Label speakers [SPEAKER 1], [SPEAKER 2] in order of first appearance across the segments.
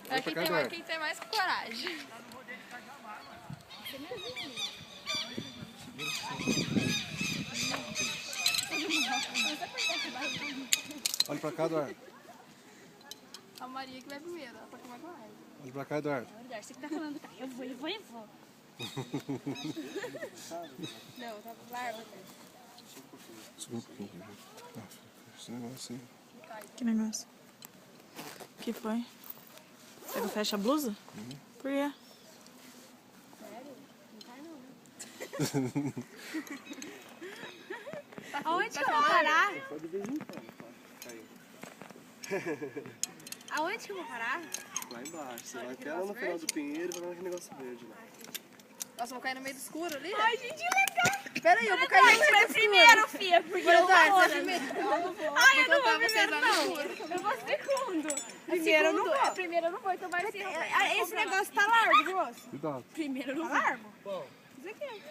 [SPEAKER 1] É quem tem mais coragem.
[SPEAKER 2] Olha pra cá, Eduardo.
[SPEAKER 1] A Maria que vai primeiro, ela pode mais coragem.
[SPEAKER 2] Olha pra cá, Eduardo.
[SPEAKER 3] Você que tá falando, tá? Eu vou.
[SPEAKER 1] Não, tá larga.
[SPEAKER 2] Subiu um pouquinho. Esse negócio assim.
[SPEAKER 4] Que negócio? O que foi? Você que fecha a blusa? Por quê?
[SPEAKER 3] Aonde que eu vou parar?
[SPEAKER 2] Só de vez em quando, caiu.
[SPEAKER 3] Aonde que eu vou parar?
[SPEAKER 2] Lá embaixo. Você vai até lá no final do pinheiro e vai ver aquele negócio verde lá.
[SPEAKER 1] Nossa, eu vou cair no meio do escuro ali.
[SPEAKER 3] Ai, gente, legal.
[SPEAKER 1] Pera aí, eu vou cair no meio do escuro.
[SPEAKER 3] Primeiro, filha, porque eu
[SPEAKER 1] Eduardo,
[SPEAKER 3] vou.
[SPEAKER 1] você é primeiro. Eu não vou.
[SPEAKER 3] Ai, eu não vou
[SPEAKER 1] vocês
[SPEAKER 3] primeiro,
[SPEAKER 1] lá no
[SPEAKER 3] não.
[SPEAKER 1] escuro.
[SPEAKER 3] Eu vou segundo.
[SPEAKER 1] Primeiro eu não vou.
[SPEAKER 3] Primeiro eu não vou, então vai ser. Esse negócio tá largo, moço.
[SPEAKER 2] Cuidado.
[SPEAKER 3] Primeiro eu não vou. Tá largo? Isso aqui.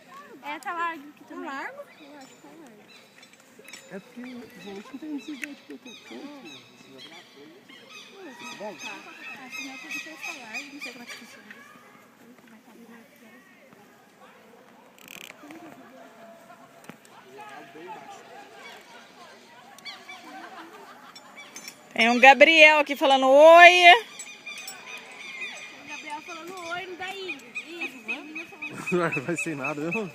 [SPEAKER 3] É, tá largo aqui também. Tá largo? Eu acho que tá largo.
[SPEAKER 2] É porque a gente não tem necessidade de proteção.
[SPEAKER 3] Tá. Assim, eu acredito que tá largo. Não sei como é que funciona isso.
[SPEAKER 4] Tem um Gabriel aqui falando oi.
[SPEAKER 3] O Gabriel falando oi, não dá Ingrid. Isso, menina falando.
[SPEAKER 2] Não vai sem nada, viu?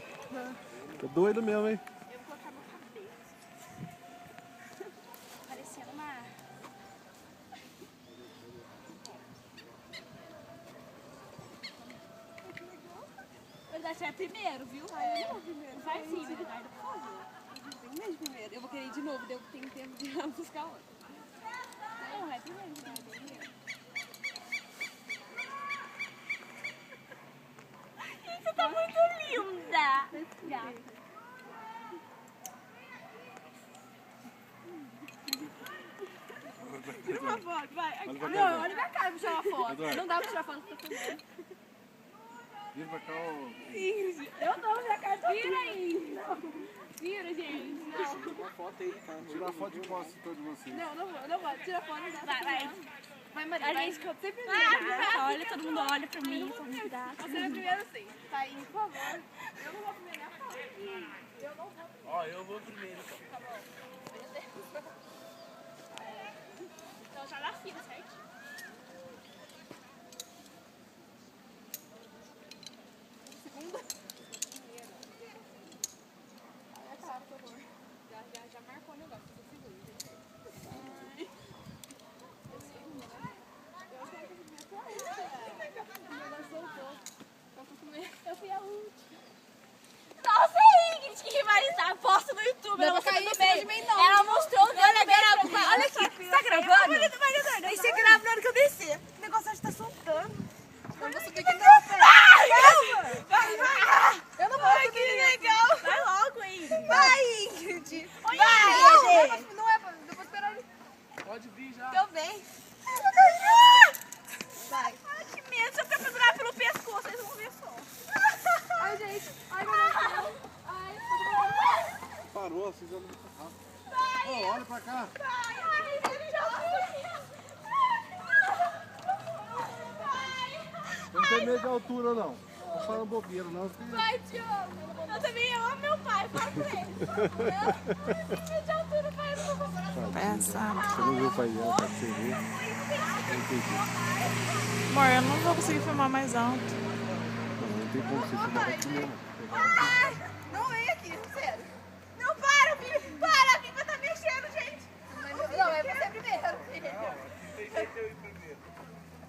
[SPEAKER 2] Tô doido mesmo, hein?
[SPEAKER 3] Eu vou colocar meu cabelo. Parecendo uma... Verdade, você é primeiro, viu? Ai, eu não vou primeiro. Vai sim, verdade, por favor. Tem mais primeiro. Eu vou querer ir de novo, daí eu tenho tempo de ir buscar outro. Não, é primeiro, primeiro. Você tá muito linda! Gata. Tira uma foto, vai.
[SPEAKER 1] Não, olha minha cara pra tirar uma foto.
[SPEAKER 2] Eduardo.
[SPEAKER 1] Não dá pra tirar foto, tá filmando.
[SPEAKER 2] Vira pra cá, ô.
[SPEAKER 3] Ingrid, eu dou minha carta. Vira, Ingrid. Vira, gente. Não.
[SPEAKER 2] Uma foto aí, tá? Tira a foto de posse de todos vocês.
[SPEAKER 1] Não, não vou. Tira foto, não dá.
[SPEAKER 3] Vai.
[SPEAKER 1] Vai, Maria.
[SPEAKER 3] A
[SPEAKER 1] vai.
[SPEAKER 3] gente ficou sempre olha, todo mundo olha pra mim.
[SPEAKER 1] Você é primeiro sim. Tá indo, por favor. Eu não vou primeiro, nem a pau. Eu não vou.
[SPEAKER 5] Ó, eu vou primeiro, então.
[SPEAKER 1] Tá bom. Meu Deus.
[SPEAKER 3] Então já na fila, certo?
[SPEAKER 1] Segunda. Olha a cara, por favor. Já marcou o negócio. Você segura.
[SPEAKER 3] Eu fui a última. Nossa, Ingrid, que rivalizar. Posta no YouTube.
[SPEAKER 1] Dá
[SPEAKER 3] Ela
[SPEAKER 1] pra cair
[SPEAKER 3] mostrou
[SPEAKER 1] em
[SPEAKER 3] no
[SPEAKER 1] cima de
[SPEAKER 3] meio.
[SPEAKER 1] mim, não.
[SPEAKER 3] Ela mostrou o dedo. Olha, olha aqui. Você tá gravando?
[SPEAKER 6] Aí você grava na hora que eu descer. O negócio já tá soltando.
[SPEAKER 1] Eu vou subir aqui não.
[SPEAKER 6] Vai!
[SPEAKER 1] Eu não vou
[SPEAKER 6] Ai,
[SPEAKER 1] subir.
[SPEAKER 6] que legal!
[SPEAKER 3] Vai logo, Ingrid.
[SPEAKER 6] Vai, Ingrid!
[SPEAKER 1] Não, não é pra... Eu vou esperar ele.
[SPEAKER 5] Pode vir já.
[SPEAKER 6] Eu venho.
[SPEAKER 1] Vai.
[SPEAKER 3] Ai, que medo. Se eu ficar pendurar pelo pescoço, vocês vão ver só.
[SPEAKER 1] Ai, gente. Ai, meu Deus. Ai,
[SPEAKER 2] Parou, vocês andam muito rápido. Ô, olha pra cá. Eu não tenho medo de altura, não. Não fala bobeira, não.
[SPEAKER 3] Vai, Diogo. Eu também amo meu pai. Fala pra ele. Eu de altura, pai. Eu não vou
[SPEAKER 4] Palhaçada.
[SPEAKER 2] Você não viu o pai dela, pra você ver. Não entendi.
[SPEAKER 4] Amor, eu não vou conseguir filmar mais alto.
[SPEAKER 2] Não tem como você filmar aqui mesmo.
[SPEAKER 6] Não vem aqui, sério. Não, para, Vivi. Para, a Vivi tá mexendo, gente.
[SPEAKER 1] não, é você primeiro.
[SPEAKER 5] Não, tem jeito eu ir primeiro.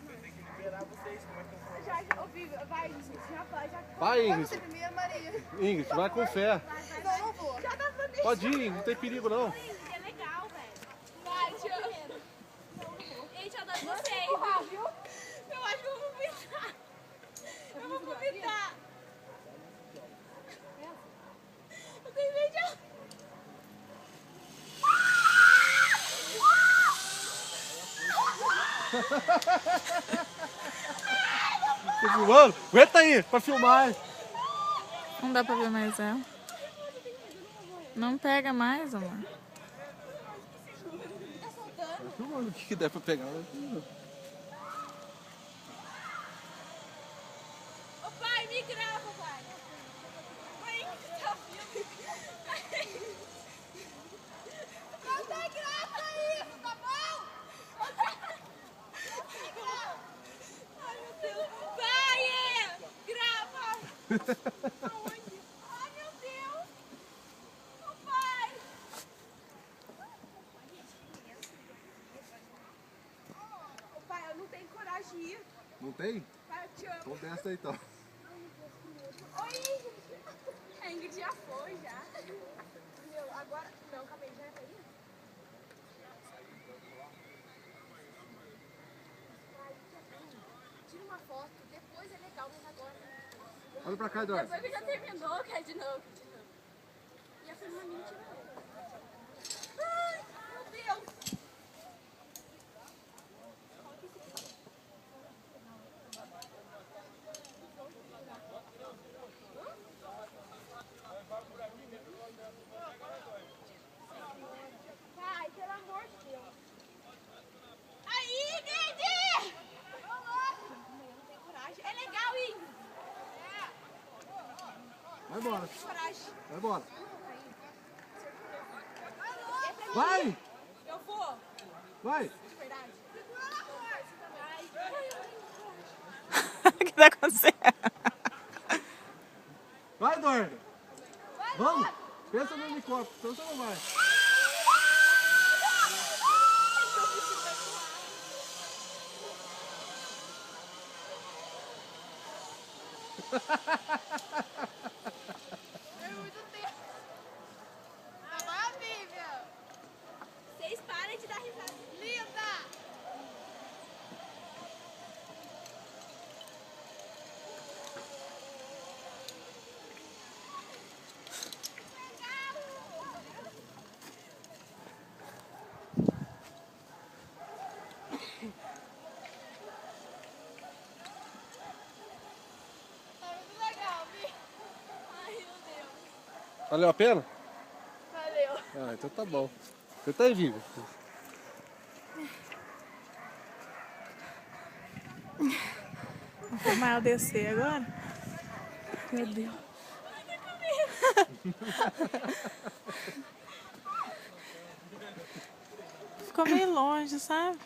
[SPEAKER 5] Eu tenho que liberar vocês. Como é que eu vou?
[SPEAKER 6] Já, ô, Vivi, vai, gente. Já.
[SPEAKER 2] Vai,
[SPEAKER 1] Vai
[SPEAKER 2] Ingrid.
[SPEAKER 1] você primeiro, Maria.
[SPEAKER 2] Ingrid, vai com fé.
[SPEAKER 1] Não, não vou.
[SPEAKER 6] Já dá pra mexer.
[SPEAKER 2] Pode ir, não tem perigo, não.
[SPEAKER 3] É legal, velho.
[SPEAKER 6] Vai, Diogo.
[SPEAKER 3] Gente, eu adoro vocês.
[SPEAKER 6] Viu? Eu acho que eu vou vomitar. Eu vou vomitar. Eu tenho medo de...
[SPEAKER 2] Tô filmando? Aguenta aí, pra filmar.
[SPEAKER 4] Não dá pra ver mais ela. Não pega mais, amor.
[SPEAKER 2] Tá filmando o que der pra pegar. Né?
[SPEAKER 6] Aonde? Ai, meu Deus! Ô, pai! Ô, pai, eu não tenho coragem de ir.
[SPEAKER 2] Não tem?
[SPEAKER 6] Pai, eu te amo.
[SPEAKER 2] Então desce aí então.
[SPEAKER 6] Oi! A Ingrid já foi, já. Meu, agora... Não, calma aí, já é pra ir? Tira uma foto, depois é legal, mas agora...
[SPEAKER 2] Olha pra cá, Eduardo.
[SPEAKER 6] Depois que já terminou, quer de novo. E a filma minha tirou. Ai, meu Deus! Pai, pelo amor de Deus. Aí, Ingrid! Não tem coragem. É legal, Ingrid.
[SPEAKER 2] Vai embora.
[SPEAKER 6] Tem coragem.
[SPEAKER 2] Vai embora. Vai!
[SPEAKER 6] Eu vou.
[SPEAKER 2] Vai!
[SPEAKER 6] De verdade.
[SPEAKER 4] O que tá acontecendo?
[SPEAKER 2] Vai, Eduardo! Vamos! Pensa no helicóptero, senão você não vai.
[SPEAKER 6] É muito tempo. Agora, Vivian. Vocês parem de dar risada. Linda! Tá muito legal, Vi. Ai, meu Deus.
[SPEAKER 2] Valeu a pena?
[SPEAKER 6] Valeu.
[SPEAKER 2] Ah, então tá bom. Você tá aí, Vivi?
[SPEAKER 4] Vou filmar ela descer agora. Meu Deus. Ficou meio longe, sabe?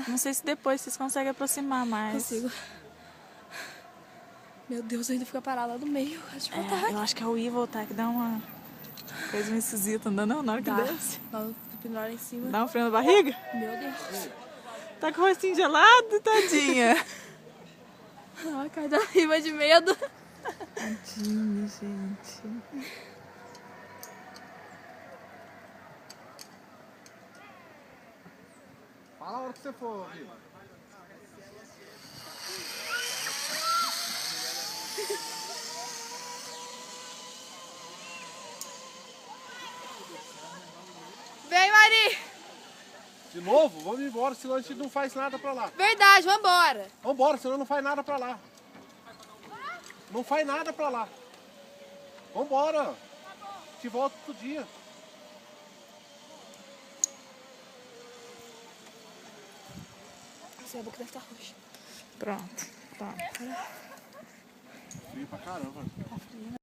[SPEAKER 4] Não sei se depois vocês conseguem aproximar mais.
[SPEAKER 3] Consigo. Meu Deus, eu ainda fica parada lá no meio. Acho que voltar.
[SPEAKER 4] Eu acho que é o ir e voltar que dá uma coisa meio esquisita, não dá não, na hora que
[SPEAKER 3] Dá.
[SPEAKER 4] desce.
[SPEAKER 3] Dá um pendurar lá em cima.
[SPEAKER 4] Dá um frio na barriga?
[SPEAKER 3] Meu Deus.
[SPEAKER 4] Tá com o rostinho gelado, tadinha.
[SPEAKER 3] Ai, cai da rima de medo.
[SPEAKER 4] Tadinha, gente.
[SPEAKER 2] Fala a hora que você for, Vivi.
[SPEAKER 6] Vem, Mari.
[SPEAKER 2] De novo? Vamos embora, senão a gente não faz nada pra lá.
[SPEAKER 6] Verdade, vambora.
[SPEAKER 2] Vambora, senão não faz nada pra lá. Não faz nada pra lá. Vambora. A gente volta outro dia.
[SPEAKER 3] Nossa, a boca deve estar roxa.
[SPEAKER 4] Pronto. Toma.
[SPEAKER 2] Frio pra caramba.